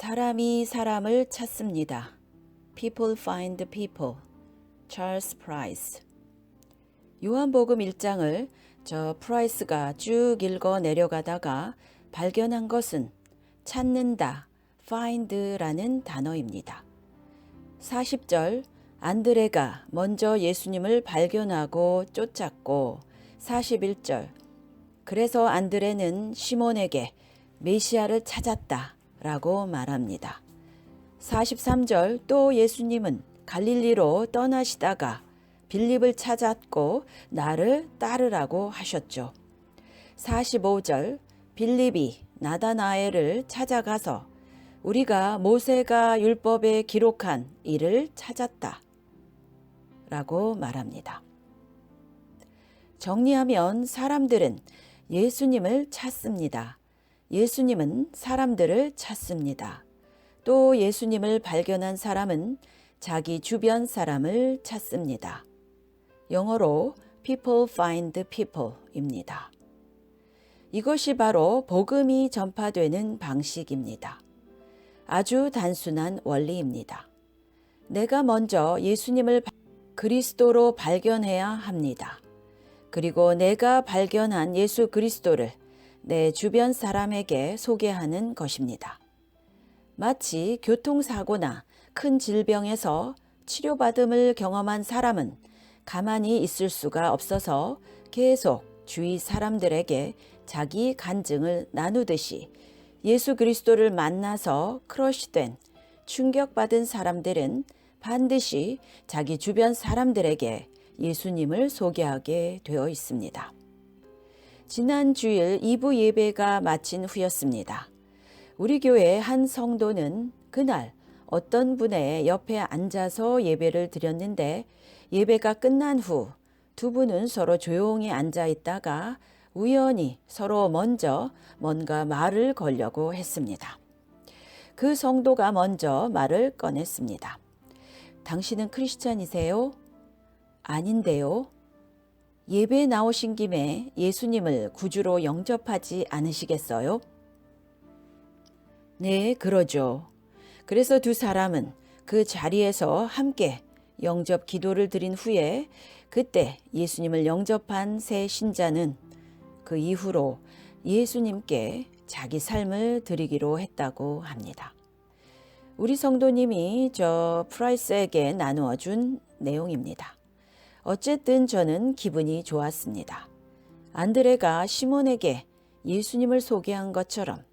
사람이 사람을 찾습니다. People find people. 찰스 프라이스. 요한복음 1장을 저 프라이스가 쭉 읽어 내려가다가 발견한 것은 찾는다, find라는 단어입니다. 40절 안드레가 먼저 예수님을 발견하고 쫓았고 41절 그래서 안드레는 시몬에게 메시아를 찾았다 라고 말합니다. 43절 또 예수님은 갈릴리로 떠나시다가 빌립을 찾았고 나를 따르라고 하셨죠. 45절 빌립이 나다나엘을 찾아가서 우리가 모세가 율법에 기록한 이를 찾았다 라고 말합니다. 정리하면 사람들은 예수님을 찾습니다. 예수님은 사람들을 찾습니다. 또 예수님을 발견한 사람은 자기 주변 사람을 찾습니다. 영어로 people find people입니다. 이것이 바로 복음이 전파되는 방식입니다. 아주 단순한 원리입니다. 내가 먼저 예수님을 그리스도로 발견해야 합니다. 그리고 내가 발견한 예수 그리스도를 내 주변 사람에게 소개하는 것입니다. 마치 교통사고나 큰 질병에서 치료받음을 경험한 사람은 가만히 있을 수가 없어서 계속 주위 사람들에게 자기 간증을 나누듯이 예수 그리스도를 만나서 크러쉬된, 충격받은 사람들은 반드시 자기 주변 사람들에게 예수님을 소개하게 되어 있습니다. 지난 주일 2부 예배가 마친 후였습니다. 우리 교회 한 성도는 그날 어떤 분의 옆에 앉아서 예배를 드렸는데 예배가 끝난 후 두 분은 서로 조용히 앉아 있다가 우연히 서로 먼저 뭔가 말을 걸려고 했습니다. 그 성도가 먼저 말을 꺼냈습니다. 당신은 크리스찬이세요? 아닌데요. 예배에 나오신 김에 예수님을 구주로 영접하지 않으시겠어요? 네, 그러죠. 그래서 두 사람은 그 자리에서 함께 영접 기도를 드린 후에 그때 예수님을 영접한 새 신자는 그 이후로 예수님께 자기 삶을 드리기로 했다고 합니다. 우리 성도님이 저 프라이스에게 나누어 준 내용입니다. 어쨌든 저는 기분이 좋았습니다. 안드레가 시몬에게 예수님을 소개한 것처럼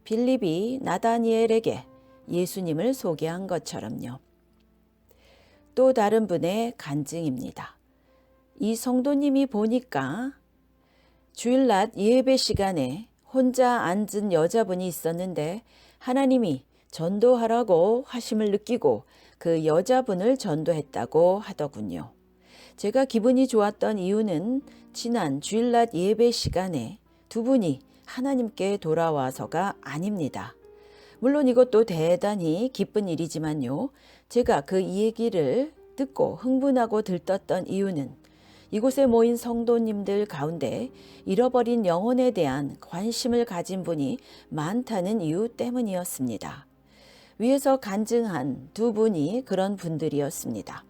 빌립이 나다니엘에게 예수님을 소개한 것처럼요. 또 다른 분의 간증입니다. 이 성도님이 보니까 주일낮 예배 시간에 혼자 앉은 여자분이 있었는데 하나님이 전도하라고 하심을 느끼고 그 여자분을 전도했다고 하더군요. 제가 기분이 좋았던 이유는 지난 주일낮 예배 시간에 두 분이 하나님께 돌아와서가 아닙니다. 물론 이것도 대단히 기쁜 일이지만요. 제가 그 얘기를 듣고 흥분하고 들떴던 이유는 이곳에 모인 성도님들 가운데 잃어버린 영혼에 대한 관심을 가진 분이 많다는 이유 때문이었습니다. 위에서 간증한 두 분이 그런 분들이었습니다.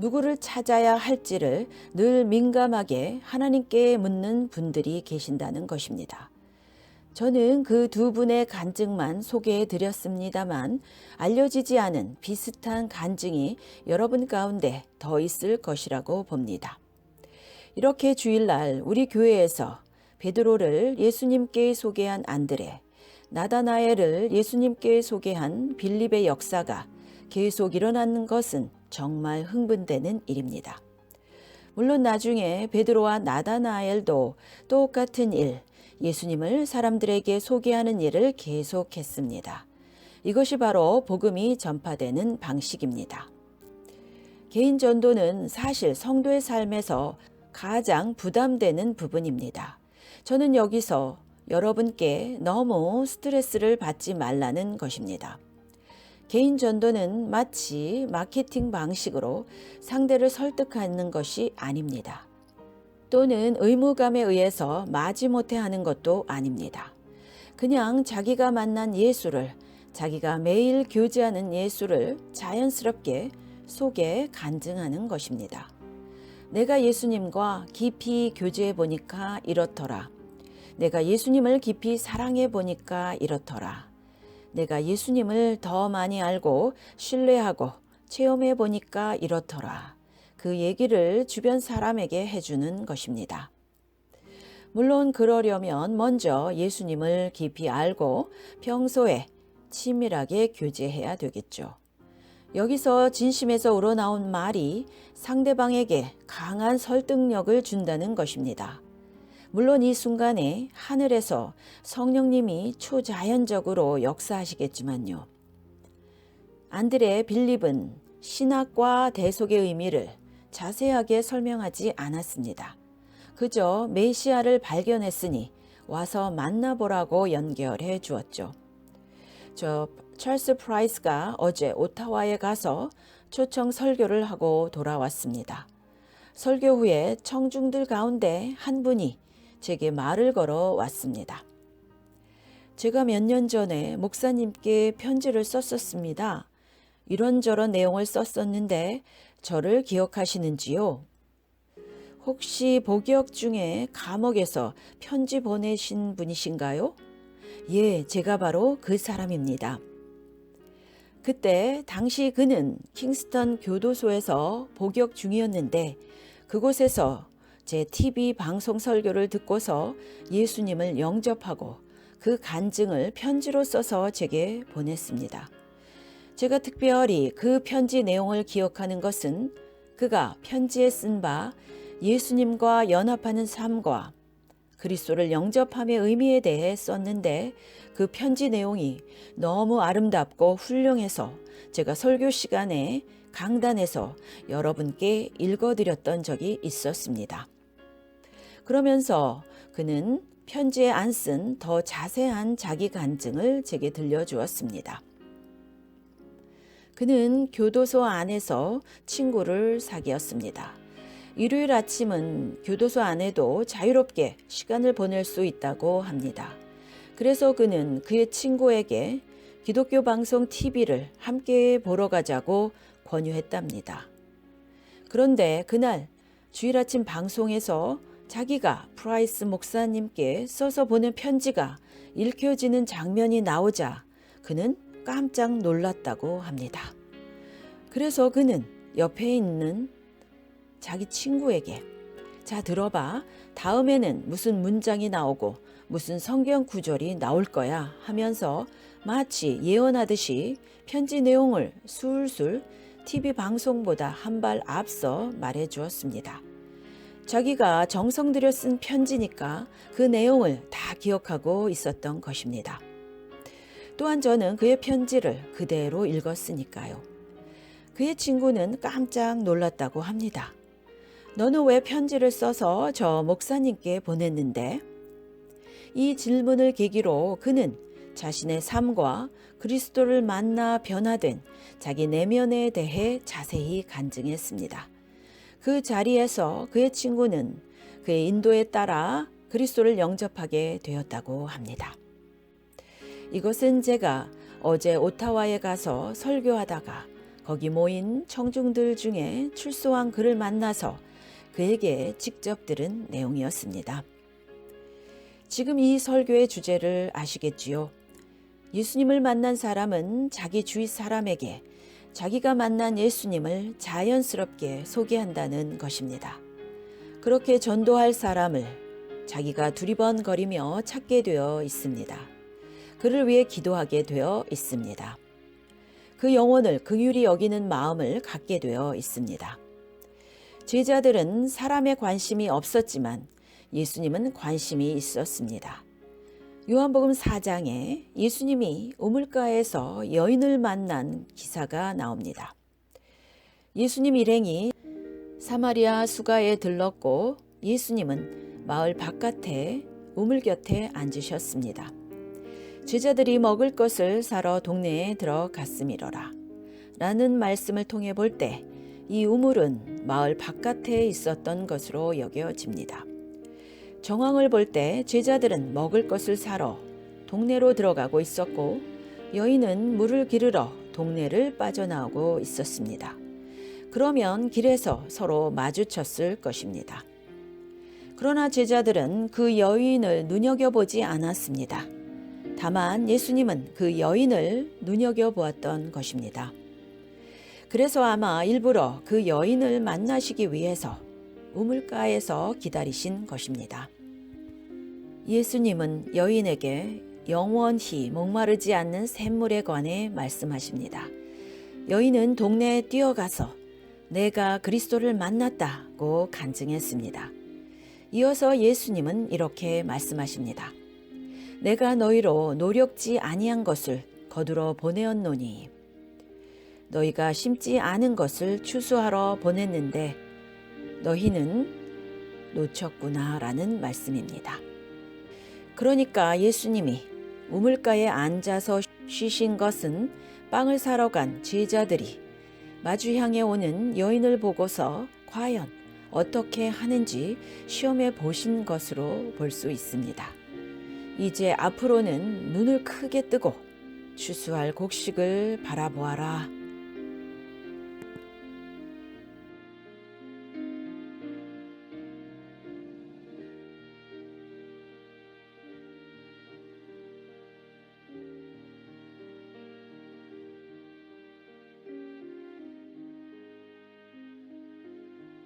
누구를 찾아야 할지를 늘 민감하게 하나님께 묻는 분들이 계신다는 것입니다. 저는 그 두 분의 간증만 소개해 드렸습니다만 알려지지 않은 비슷한 간증이 여러분 가운데 더 있을 것이라고 봅니다. 이렇게 주일날 우리 교회에서 베드로를 예수님께 소개한 안드레, 나다나엘을 예수님께 소개한 빌립의 역사가 계속 일어나는 것은 정말 흥분되는 일입니다. 물론 나중에 베드로와 나다나엘도 똑같은 일, 예수님을 사람들에게 소개하는 일을 계속했습니다. 이것이 바로 복음이 전파되는 방식입니다. 개인 전도는 사실 성도의 삶에서 가장 부담되는 부분입니다. 저는 여기서 여러분께 너무 스트레스를 받지 말라는 것입니다. 개인 전도는 마치 마케팅 방식으로 상대를 설득하는 것이 아닙니다. 또는 의무감에 의해서 마지못해 하는 것도 아닙니다. 그냥 자기가 만난 예수를 자기가 매일 교제하는 예수를 자연스럽게 속에 간증하는 것입니다. 내가 예수님과 깊이 교제해 보니까 이렇더라. 내가 예수님을 깊이 사랑해 보니까 이렇더라. 내가 예수님을 더 많이 알고 신뢰하고 체험해 보니까 이렇더라. 그 얘기를 주변 사람에게 해주는 것입니다. 물론 그러려면 먼저 예수님을 깊이 알고 평소에 치밀하게 교제해야 되겠죠. 여기서 진심에서 우러나온 말이 상대방에게 강한 설득력을 준다는 것입니다. 물론 이 순간에 하늘에서 성령님이 초자연적으로 역사하시겠지만요. 안드레 빌립은 신학과 대속의 의미를 자세하게 설명하지 않았습니다. 그저 메시아를 발견했으니 와서 만나보라고 연결해 주었죠. 찰스 프라이스가 어제 오타와에 가서 초청 설교를 하고 돌아왔습니다. 설교 후에 청중들 가운데 한 분이 제게 말을 걸어 왔습니다. 제가 몇 년 전에 목사님께 편지를 썼었습니다. 이런저런 내용을 썼었는데 저를 기억하시는지요? 혹시 복역 중에 감옥에서 편지 보내신 분이신가요? 예, 제가 바로 그 사람입니다. 그때 당시 그는 킹스턴 교도소에서 복역 중이었는데 그곳에서 제 TV 방송 설교를 듣고서 예수님을 영접하고 그 간증을 편지로 써서 제게 보냈습니다. 제가 특별히 그 편지 내용을 기억하는 것은 그가 편지에 쓴 바 예수님과 연합하는 삶과 그리스도를 영접함의 의미에 대해 썼는데 그 편지 내용이 너무 아름답고 훌륭해서 제가 설교 시간에 강단에서 여러분께 읽어드렸던 적이 있었습니다. 그러면서 그는 편지에 안 쓴 더 자세한 자기 간증을 제게 들려주었습니다. 그는 교도소 안에서 친구를 사귀었습니다. 일요일 아침은 교도소 안에도 자유롭게 시간을 보낼 수 있다고 합니다. 그래서 그는 그의 친구에게 기독교 방송 TV를 함께 보러 가자고 권유했답니다. 그런데 그날 주일 아침 방송에서 자기가 프라이스 목사님께 써서 보낸 편지가 읽혀지는 장면이 나오자 그는 깜짝 놀랐다고 합니다. 그래서 그는 옆에 있는 자기 친구에게 자 들어봐, 다음에는 무슨 문장이 나오고 무슨 성경 구절이 나올 거야 하면서 마치 예언하듯이 편지 내용을 술술 TV 방송보다 한 발 앞서 말해 주었습니다. 자기가 정성 들여 쓴 편지니까 그 내용을 다 기억하고 있었던 것입니다. 또한 저는 그의 편지를 그대로 읽었으니까요. 그의 친구는 깜짝 놀랐다고 합니다. 너는 왜 편지를 써서 저 목사님께 보냈는데? 이 질문을 계기로 그는 자신의 삶과 그리스도를 만나 변화된 자기 내면에 대해 자세히 간증했습니다. 그 자리에서 그의 친구는 그의 인도에 따라 그리스도를 영접하게 되었다고 합니다. 이것은 제가 어제 오타와에 가서 설교하다가 거기 모인 청중들 중에 출소한 그를 만나서 그에게 직접 들은 내용이었습니다. 지금 이 설교의 주제를 아시겠지요? 예수님을 만난 사람은 자기 주위 사람에게 자기가 만난 예수님을 자연스럽게 소개한다는 것입니다. 그렇게 전도할 사람을 자기가 두리번거리며 찾게 되어 있습니다. 그를 위해 기도하게 되어 있습니다. 그 영혼을 긍휼히 여기는 마음을 갖게 되어 있습니다. 제자들은 사람의 관심이 없었지만 예수님은 관심이 있었습니다. 요한복음 4장에 예수님이 우물가에서 여인을 만난 기사가 나옵니다. 예수님 일행이 사마리아 수가에 들렀고 예수님은 마을 바깥에 우물 곁에 앉으셨습니다. 제자들이 먹을 것을 사러 동네에 들어갔음이러라 라는 말씀을 통해 볼 때 이 우물은 마을 바깥에 있었던 것으로 여겨집니다. 정황을 볼 때 제자들은 먹을 것을 사러 동네로 들어가고 있었고 여인은 물을 기르러 동네를 빠져나오고 있었습니다. 그러면 길에서 서로 마주쳤을 것입니다. 그러나 제자들은 그 여인을 눈여겨보지 않았습니다. 다만 예수님은 그 여인을 눈여겨보았던 것입니다. 그래서 아마 일부러 그 여인을 만나시기 위해서 우물가에서 기다리신 것입니다. 예수님은 여인에게 영원히 목마르지 않는 샘물에 관해 말씀하십니다. 여인은 동네에 뛰어가서 내가 그리스도를 만났다고 간증했습니다. 이어서 예수님은 이렇게 말씀하십니다. 내가 너희로 노력지 아니한 것을 거두러 보내었노니 너희가 심지 않은 것을 추수하러 보냈는데 너희는 놓쳤구나 라는 말씀입니다. 그러니까 예수님이 우물가에 앉아서 쉬신 것은 빵을 사러 간 제자들이 마주 향해 오는 여인을 보고서 과연 어떻게 하는지 시험해 보신 것으로 볼 수 있습니다. 이제 앞으로는 눈을 크게 뜨고 추수할 곡식을 바라보아라